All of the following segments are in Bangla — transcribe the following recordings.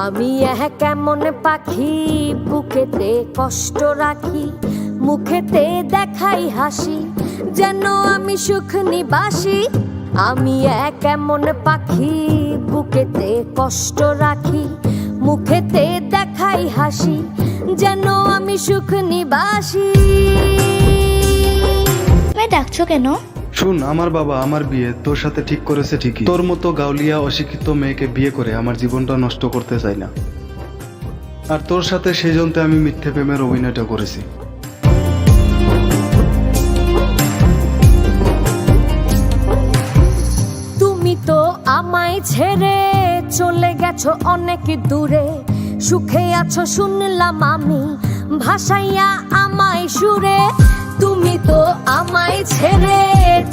আমি কেমন পাখি বুকেতে কষ্ট রাখি, মুখেতে দেখাই হাসি, যেন আমি সুখ নিবাসী। আমি কেমন পাখি বুকেতে কষ্ট রাখি, মুখেতে দেখাই হাসি, যেন আমি সুখ নিবাসী। ডাকছো কেন? শুন, আমার বাবা আমার বিয়ে তোর সাথে ঠিক করেছে ঠিকই। তোর মতো গাউলিয়া অশিক্ষিত মেয়েকে বিয়ে করে আমার জীবনটা নষ্ট করতে চাই না। আর তোর সাথে সেই জন্য আমি মিথ্যে প্রেমের অভিনয়টা করেছি। তুমি তো আমায় ছেড়ে চলে গেছো অনেক দূরে, সুখে আছো শুনলাম আমি, ভাসাইয়া আমায় সুরে। তুমি তো আমায় ছেড়ে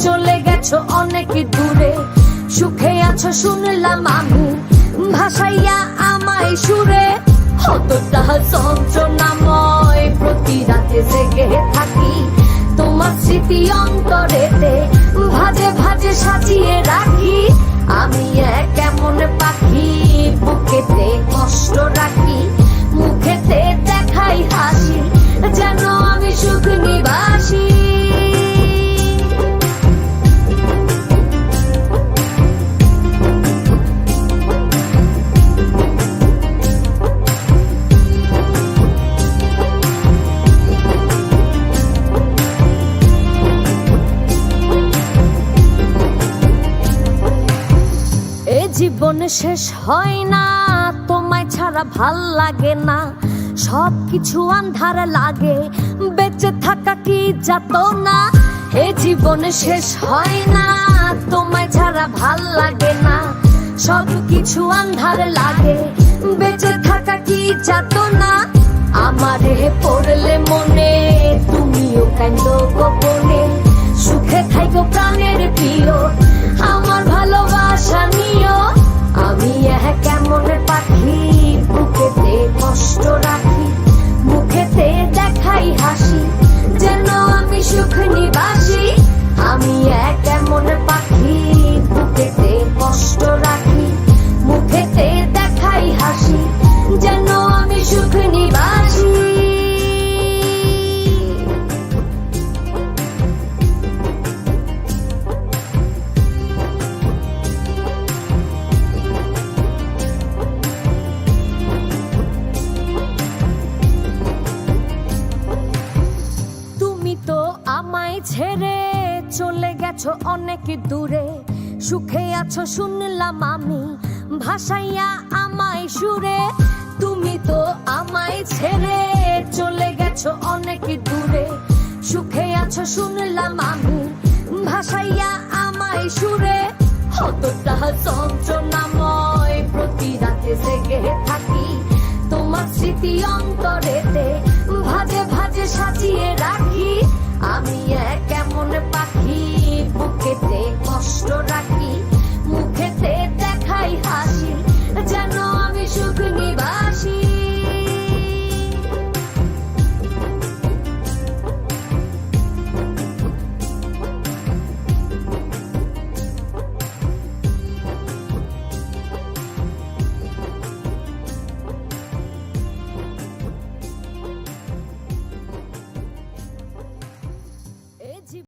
চলে গেছো অনেক দূরে, সুখে আছো শুনলাম আমি, ভাসাইয়া আমায় সুরে। কতটা যন্ত্রণাময় প্রতি রাতে জেগে থাকি, তোমার স্মৃতি অন্তরেতে ভাজে ভাজে সাজিয়ে রাখি। আমি কেমন পাখি বুকেতে কষ্ট রাখি, মুখেতে দেখাই হাসি, যেন আমি সুখ নিবাসী। জীবন শেষ হয় না, তোমায় ছাড়া ভাল লাগে না, সবকিছু আন্ধার লাগে, বেঁচে থাকা কি যাতনা। এ জীবন শেষ হয় না, তোমায় ছাড়া ভাল লাগে না, সবকিছু আন্ধার লাগে, বেঁচে থাকা কি যাতনা। আমারে পড়লে মনে তুমিও কান্দো গোপনে, সুখে থাইকো প্রাণের প্রিয়, আমার ভালোবাসা নিও। আমি কেমন পাখি বুকেতে কষ্ট রাখি, মুখেতে দেখাই হাসি, যেন আমি সুখ নিবাসী। আমি কেমন পাখি বুকেতে কষ্ট রাখি, মুখেতে দেখাই হাসি, যেন আমি সুখ নিবাসী। আমায় ছেড়ে চলে গেছো অনেক দূরে, সুখে আছো শুনলাম আমি, ভাসাইয়া আমায় সুরে। তুমি তো আমায় ছেড়ে চলে গেছো অনেক দূরে, সুখে আছো শুনলাম আমি, ভাসাইয়া আমায় সুরে। কতটা যন্ত্রণাময় প্রতি রাতে জেগে থাকি, তোমার স্মৃতি অন্তরেতে